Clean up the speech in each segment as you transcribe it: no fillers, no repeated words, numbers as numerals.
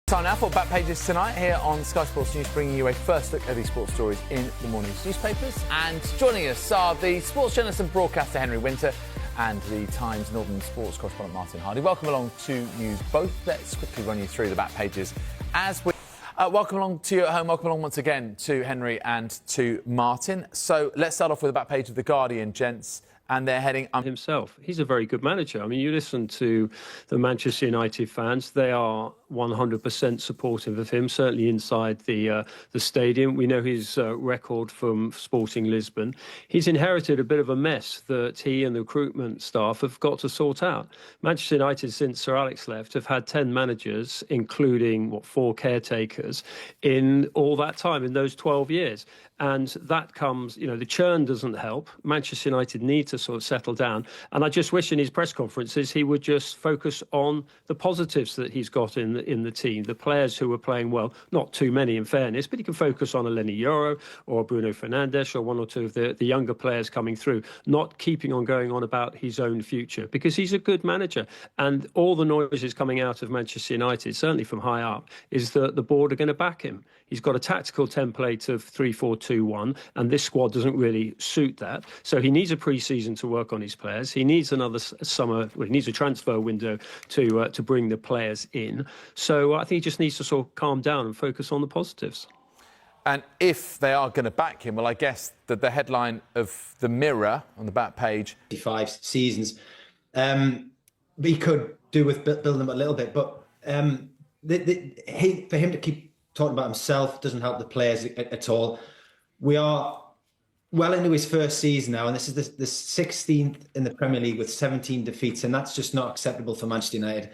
Time now for Back Pages tonight here on Sky Sports News, bringing you a first look at these sports stories in the morning's newspapers. And joining us are the sports journalist and broadcaster Henry Winter and the Times Northern sports correspondent Martin Hardy. Welcome along to you both. Let's quickly run you through the Back Pages as we... welcome along to you at home. Welcome along once again to Henry and to Martin. So let's start off with the back page of The Guardian, gents. And they're heading himself. He's a very good manager. I mean, you listen to the Manchester United fans; they are 100% supportive of him. Certainly inside the stadium, we know his record from Sporting Lisbon. He's inherited a bit of a mess that he and the recruitment staff have got to sort out. Manchester United, since Sir Alex left, have had 10 managers, including 4 caretakers, in all that time, in those 12 years. And that comes, the churn doesn't help. Manchester United need to sort of settle down. And I just wish in his press conferences he would just focus on the positives that he's got in the team, the players who are playing well, not too many in fairness, but he can focus on a Lenny Yoro or Bruno Fernandes or 1 or 2 of the younger players coming through, not keeping on going on about his own future, because he's a good manager. And all the noises coming out of Manchester United, certainly from high up, is that the board are going to back him. He's got a tactical template of 3-4-2-1, and this squad doesn't really suit that. So he needs a pre-season to work on his players. He needs another summer. Well, he needs a transfer window to bring the players in. So I think he just needs to sort of calm down and focus on the positives. And if they are going to back him, well, I guess that the headline of the Mirror on the back page... 5 seasons. He could do with building them a little bit, but for him to keep talking about himself doesn't help the players at all. We are well into his first season now, and this is the 16th in the Premier League with 17 defeats, and that's just not acceptable for Manchester United.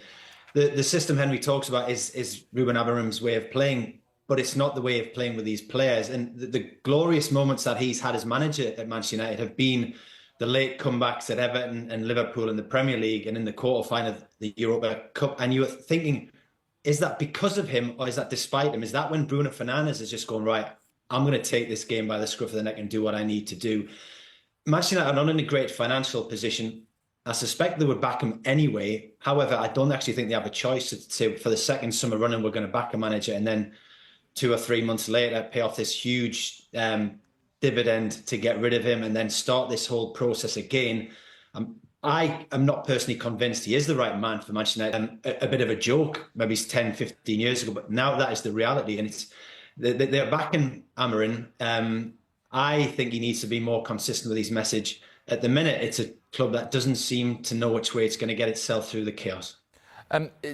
The system Henry talks about is Ruben Amorim's way of playing, but it's not the way of playing with these players. And the glorious moments that he's had as manager at Manchester United have been the late comebacks at Everton and Liverpool in the Premier League and in the quarter-final of the Europa Cup. And you were thinking, is that because of him or is that despite him? Is that when Bruno Fernandes is just going, right, I'm going to take this game by the scruff of the neck and do what I need to do? Manchester United are not in a great financial position. I suspect they would back him anyway. However, I don't actually think they have a choice to say for the second summer running, we're going to back a manager and then 2 or 3 months later pay off this huge dividend to get rid of him and then start this whole process again. I am not personally convinced he is the right man for Manchester United. A bit of a joke, maybe 10, 15 years ago, but now that is the reality. And they're backing Amorim. I think he needs to be more consistent with his message. At the minute, it's a club that doesn't seem to know which way it's going to get itself through the chaos.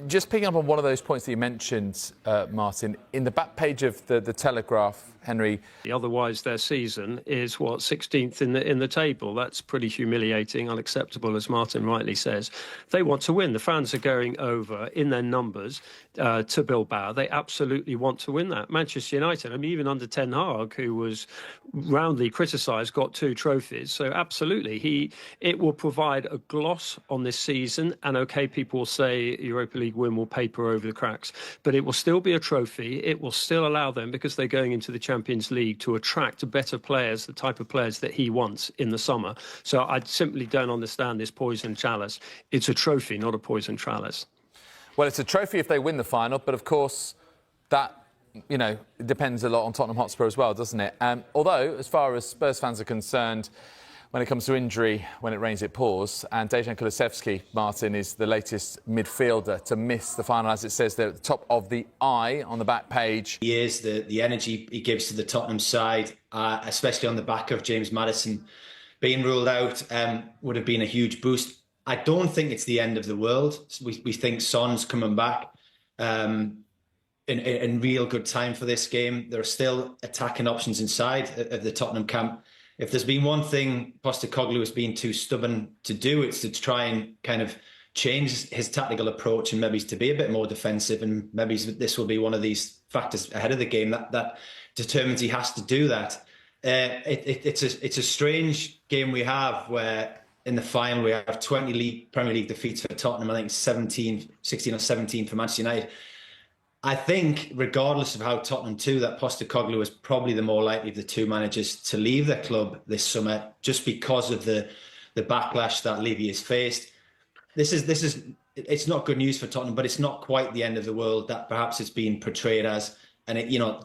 Just picking up on one of those points that you mentioned, Martin, in the back page of the Telegraph, Henry... Otherwise, their season is, 16th in the table. That's pretty humiliating, unacceptable, as Martin rightly says. They want to win. The fans are going over in their numbers to Bilbao. They absolutely want to win that. Manchester United, I mean, even under Ten Hag, who was roundly criticised, got 2 trophies. So absolutely, it will provide a gloss on this season. And OK, people will say Europa League win will paper over the cracks, but it will still be a trophy. It will still allow them, because they're going into the Champions League, to attract better players, the type of players that he wants in the summer. So I simply don't understand this poison chalice. It's a trophy, not a poison chalice. Well, it's a trophy if they win the final, but of course that, it depends a lot on Tottenham Hotspur as well, doesn't it? Although, as far as Spurs fans are concerned, when it comes to injury, when it rains, it pours. And Dejan Kulusevski, Martin, is the latest midfielder to miss the final, as it says there at the top of the eye on the back page. He is the energy he gives to the Tottenham side, especially on the back of James Maddison being ruled out, would have been a huge boost. I don't think it's the end of the world. We think Son's coming back in real good time for this game. There are still attacking options inside of the Tottenham camp. If there's been one thing Postecoglou has been too stubborn to do, it's to try and kind of change his tactical approach and maybe to be a bit more defensive. And maybe this will be one of these factors ahead of the game that determines he has to do that. It's a strange game we have where in the final we have 20 Premier League defeats for Tottenham. I think 16 or 17 for Manchester United. I think, regardless of how Tottenham do, that Postecoglou is probably the more likely of the 2 managers to leave their club this summer, just because of the backlash that Levy has faced. This is it's not good news for Tottenham, but it's not quite the end of the world that perhaps it's been portrayed as. And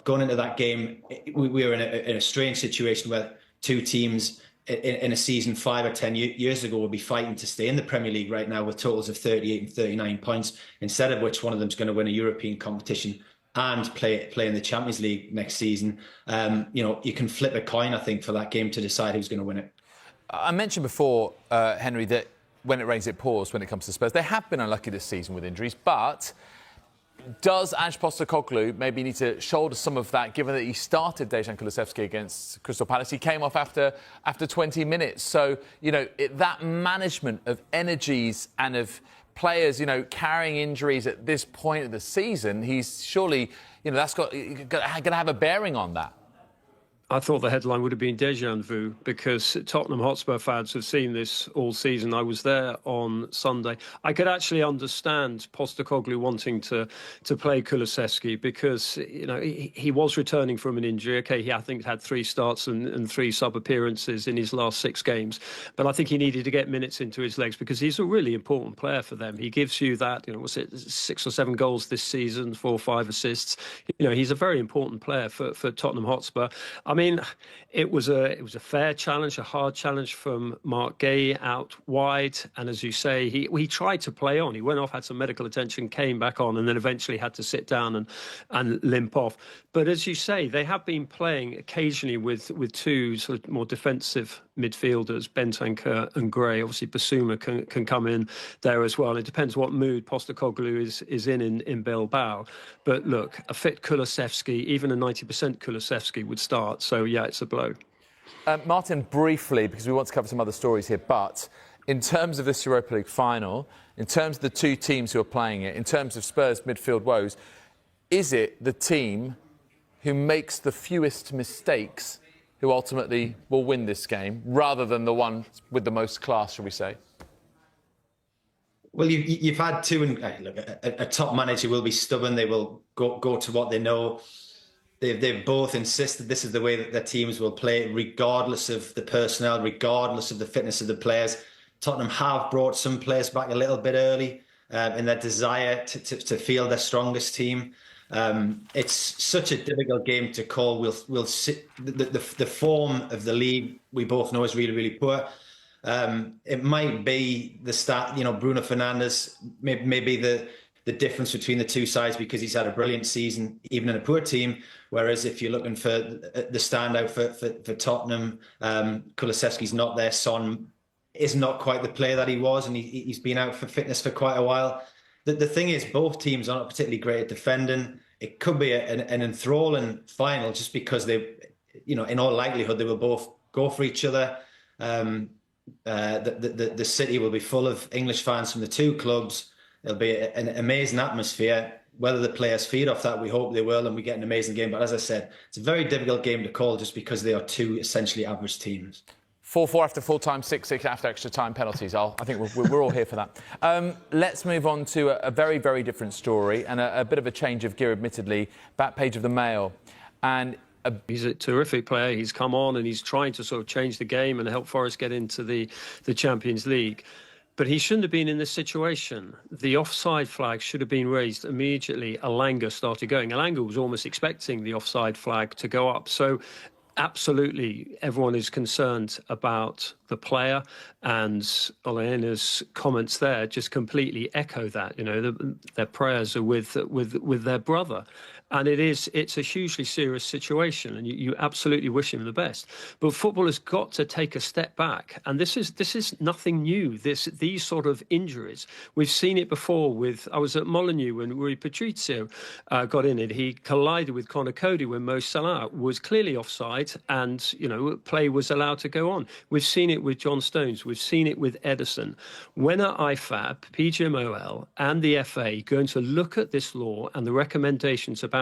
going into that game, we were in a strange situation where two teams in a season 5 or 10 years ago would be fighting to stay in the Premier League right now with totals of 38 and 39 points, instead of which one of them's going to win a European competition and play in the Champions League next season. You can flip a coin, I think, for that game to decide who's going to win it. I mentioned before, Henry, that when it rains, it pours when it comes to Spurs. They have been unlucky this season with injuries, but does Ange Postecoglou maybe need to shoulder some of that, given that he started Dejan Kulusevski against Crystal Palace? He came off after 20 minutes. So, that management of energies and of players, carrying injuries at this point of the season, he's surely, that's going to have a bearing on that. I thought the headline would have been déjà vu, because Tottenham Hotspur fans have seen this all season. I was there on Sunday. I could actually understand Postecoglou wanting to play Kulusevski, because he was returning from an injury. Okay, he I think had 3 starts and 3 sub appearances in his last 6 games, but I think he needed to get minutes into his legs, because he's a really important player for them. He gives you that, 6 or 7 goals this season, 4 or 5 assists. He's a very important player for Tottenham Hotspur. I mean, it was a fair challenge, a hard challenge from Mark Gay out wide. And as you say, he tried to play on. He went off, had some medical attention, came back on, and then eventually had to sit down and limp off. But as you say, they have been playing occasionally with 2 sort of more defensive midfielders, Bentancur and Gray. Obviously, Basuma can come in there as well. It depends what mood Postecoglou is in Bilbao. But look, a fit Kulusevski, even a 90% Kulusevski would start. So, yeah, it's a blow. Martin, briefly, because we want to cover some other stories here, but in terms of this Europa League final, in terms of the 2 teams who are playing it, in terms of Spurs' midfield woes, is it the team who makes the fewest mistakes who ultimately will win this game, rather than the one with the most class, shall we say? Well, you've had 2, and look, a top manager will be stubborn. They will go to what they know. They've both insisted this is the way that their teams will play, regardless of the personnel, regardless of the fitness of the players. Tottenham have brought some players back a little bit early in their desire to field their strongest team. It's such a difficult game to call. We'll sit, the form of the league we both know is really, really poor. It might be the start. Bruno Fernandes maybe the difference between the 2 sides, because he's had a brilliant season even in a poor team. Whereas if you're looking for the standout for Tottenham, Kulusevski's not there. Son is not quite the player that he was, and he's been out for fitness for quite a while. The thing is, both teams aren't particularly great at defending. It could be an enthralling final, just because they, in all likelihood, they will both go for each other. The city will be full of English fans from the 2 clubs. There'll be an amazing atmosphere. Whether the players feed off that, we hope they will, and we get an amazing game. But as I said, it's a very difficult game to call, just because they are 2 essentially average teams. 4-4 after full time, 6-6 after extra time penalties. I think we're all here for that. Let's move on to a very, very different story, and a bit of a change of gear, admittedly. Back page of the Mail. And he's a terrific player. He's come on and he's trying to sort of change the game and help Forest get into the Champions League. But he shouldn't have been in this situation. The offside flag should have been raised immediately. Elanga started going. Elanga was almost expecting the offside flag to go up. So absolutely, everyone is concerned about the player, and Olena's comments there just completely echo that. Their prayers are with their brother. And it's a hugely serious situation, and you absolutely wish him the best. But football has got to take a step back, and this is nothing new. These sort of injuries, we've seen it before. I was at Molineux when Rui Patricio got in it. He collided with Conor Cody when Mo Salah was clearly offside, and play was allowed to go on. We've seen it with John Stones. We've seen it with Edison. When are IFAB, PGMOL, and the FA going to look at this law and the recommendations about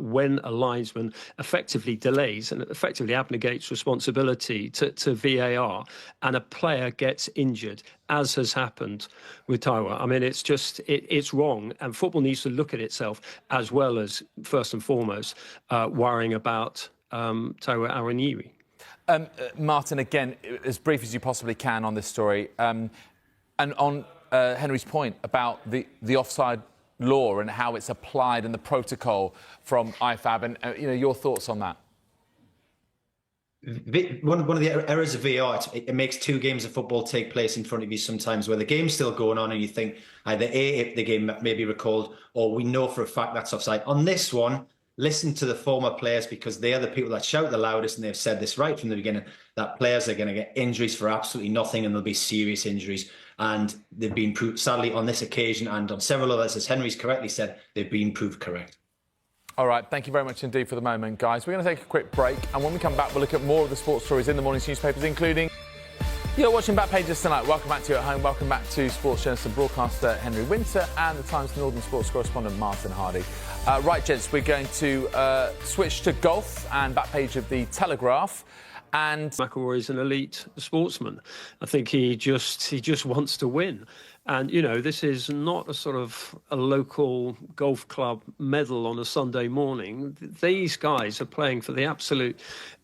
when a linesman effectively delays and effectively abnegates responsibility to VAR, and a player gets injured, as has happened with Taiwo? I mean, it's wrong, and football needs to look at itself, as well as, first and foremost, worrying about Taiwo Awoniyi. Martin, again, as brief as you possibly can on this story, and on Henry's point about the offside law and how it's applied and the protocol from IFAB, and your thoughts on that? One of the errors of VAR, it makes two games of football take place in front of you sometimes, where the game's still going on and you think either if the game may be recalled, or we know for a fact that's offside. On this one, listen to the former players, because they are the people that shout the loudest, and they've said this right from the beginning, that players are going to get injuries for absolutely nothing, and there'll be serious injuries. And they've been proved, sadly, on this occasion and on several others, as Henry's correctly said, they've been proved correct. All right, thank you very much indeed for the moment, guys. We're going to take a quick break, and when we come back, we'll look at more of the sports stories in the morning's newspapers, including... You're watching Back Pages tonight. Welcome back to you at home. Welcome back to sports journalist and broadcaster Henry Winter and the Times Northern sports correspondent Martin Hardy. Right, gents, we're going to switch to golf and back page of the Telegraph. And McIlroy's an elite sportsman. I think he just wants to win. And, this is not a sort of a local golf club medal on a Sunday morning. These guys are playing for the absolute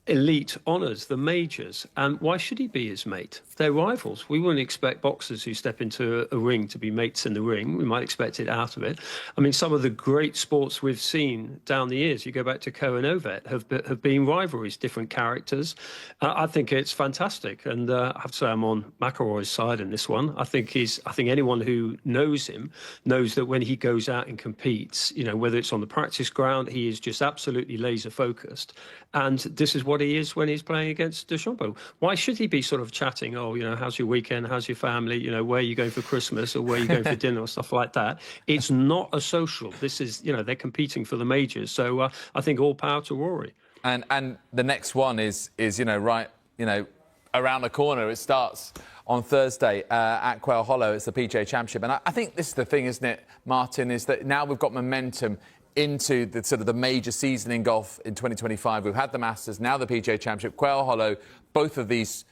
elite honours, the majors. And why should he be his mate? They're rivals. We wouldn't expect boxers who step into a ring to be mates in the ring. We might expect it out of it. I mean, some of the great sports we've seen down the years, you go back to Coe and Ovet, have been rivalries, different characters. I think it's fantastic. And I have to say I'm on McIlroy's side in this one. I think anyone who knows him knows that when he goes out and competes, whether it's on the practice ground, he is just absolutely laser focused. And this is what he is when he's playing against DeChambeau. Why should he be sort of chatting, how's your weekend, how's your family, where are you going for Christmas or where are you going for dinner or stuff like that? It's not a social. This is, they're competing for the majors. So I think all power to Rory. And the next one is right, around the corner. It starts on Thursday at Quail Hollow. It's the PGA Championship. And I think this is the thing, isn't it, Martin, is that now we've got momentum into the sort of the major season in golf in 2025. We've had the Masters, now the PGA Championship, Quail Hollow. Both of these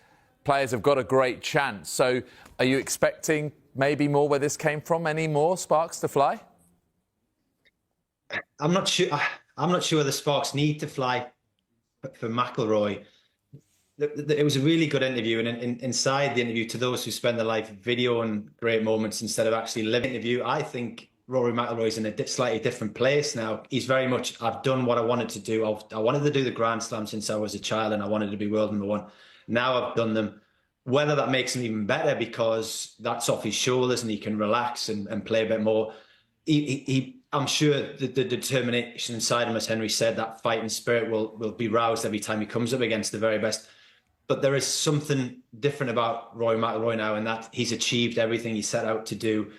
players have got a great chance. So are you expecting maybe more where this came from? Any more sparks to fly? I'm not sure the sparks need to fly for McIlroy. It was a really good interview, and inside the interview, to those who spend their life videoing great moments instead of actually living the interview, I think Rory McIlroy's in a slightly different place now. He's very much, I've done what I wanted to do. I wanted to do the Grand Slam since I was a child, and I wanted to be world number one. Now I've done them. Whether that makes him even better because that's off his shoulders and he can relax and play a bit more. I'm sure the determination inside him, as Henry said, that fighting spirit will be roused every time he comes up against the very best. But there is something different about Rory McIlroy now, in that he's achieved everything he set out to do.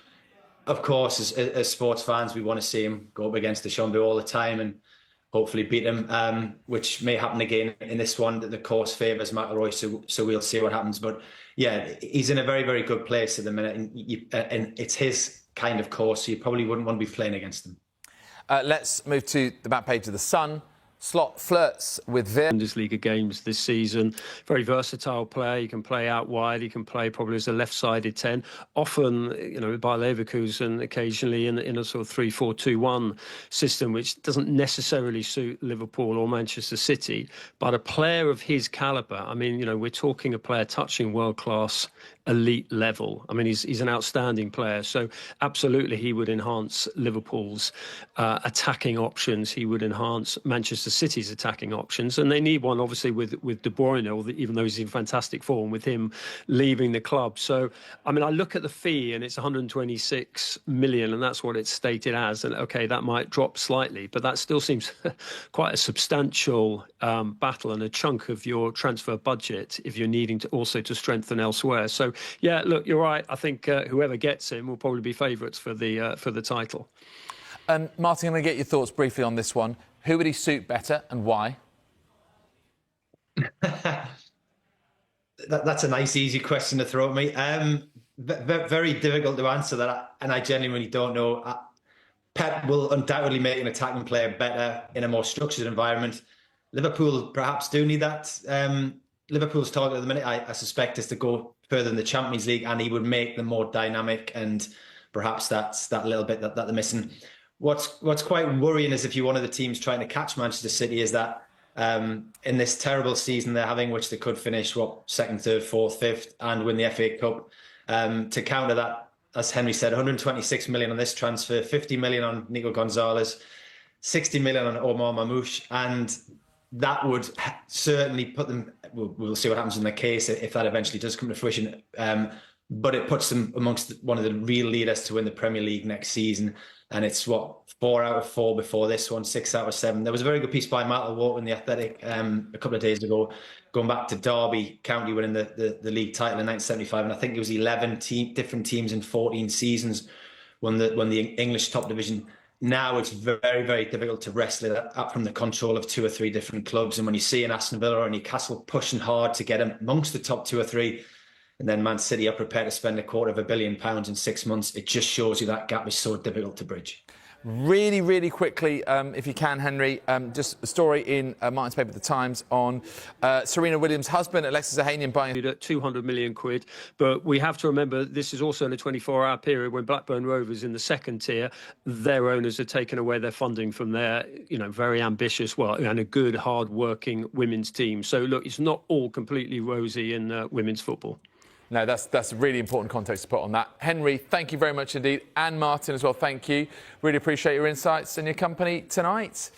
Of course, as sports fans, we want to see him go up against DeChambeau all the time and hopefully beat him, which may happen again in this one. The course favours McIlroy, so we'll see what happens. But yeah, he's in a very, very good place at the minute, and it's his kind of course, so you probably wouldn't want to be playing against him. Let's move to the back page of The Sun. Slot flirts with Bundesliga games this season. Very versatile player. He can play out wide. He can play probably as a left-sided 10. Often, by Leverkusen, occasionally in a sort of 3-4-2-1 system, which doesn't necessarily suit Liverpool or Manchester City. But a player of his calibre, we're talking a player touching world-class elite level. He's an outstanding player. So absolutely, he would enhance Liverpool's attacking options. He would enhance Manchester City's attacking options, and they need one obviously with De Bruyne, even though he's in fantastic form, with him leaving the club. So I look at the fee and it's 126 million, and that's what it's stated as, and okay, that might drop slightly, but that still seems quite a substantial battle and a chunk of your transfer budget if you're needing to also to strengthen elsewhere. So yeah, look, you're right. I think whoever gets him will probably be favourites for the title. Martin, I'm going to get your thoughts briefly on this one. Who would he suit better and why? That's a nice, easy question to throw at me. Very difficult to answer that, and I genuinely don't know. Pep will undoubtedly make an attacking player better in a more structured environment. Liverpool perhaps do need that. Liverpool's target at the minute, I suspect, is to go further in the Champions League, and he would make them more dynamic, and perhaps that's that little bit that they're missing. What's quite worrying is if you're one of the teams trying to catch Manchester City, is that in this terrible season they're having, which they could finish second, third, fourth, fifth, and win the FA Cup. To counter that, as Henry said, 126 million on this transfer, 50 million on Nico Gonzalez, 60 million on Omar Mamouche, and that would certainly put them. We'll see what happens in the case if that eventually does come to fruition. But it puts them amongst one of the real leaders to win the Premier League next season. And it's 4 out of 4 before this one, 6 out of 7. There was a very good piece by Matt Walton in The Athletic a couple of days ago, going back to Derby County winning the league title in 1975. And I think it was 11 different teams in 14 seasons won the English top division. Now it's very, very difficult to wrestle it up from the control of 2 or 3 different clubs. And when you see an Aston Villa or Newcastle pushing hard to get amongst the top 2 or 3, and then Man City are prepared to spend £250 million in 6 months, it just shows you that gap is so difficult to bridge. Really, really quickly, if you can, Henry, just a story in Martin's paper, The Times, on Serena Williams' husband, Alexis Ohanian, buying at 200 million quid. But we have to remember this is also in a 24-hour period when Blackburn Rovers in the second tier, their owners have taken away their funding from their, very ambitious, and a good, hard-working women's team. So, look, it's not all completely rosy in women's football. No, that's a really important context to put on that. Henry, thank you very much indeed. And Martin as well, thank you. Really appreciate your insights and your company tonight.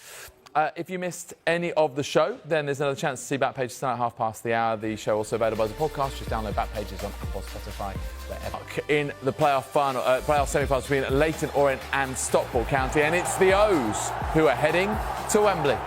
If you missed any of the show, then there's another chance to see Backpages tonight at 1:30. The show also available as a podcast. Just download Backpages on Apple, Spotify, wherever. In the playoff semi-finals between Leyton Orient and Stockport County. And it's the O's who are heading to Wembley.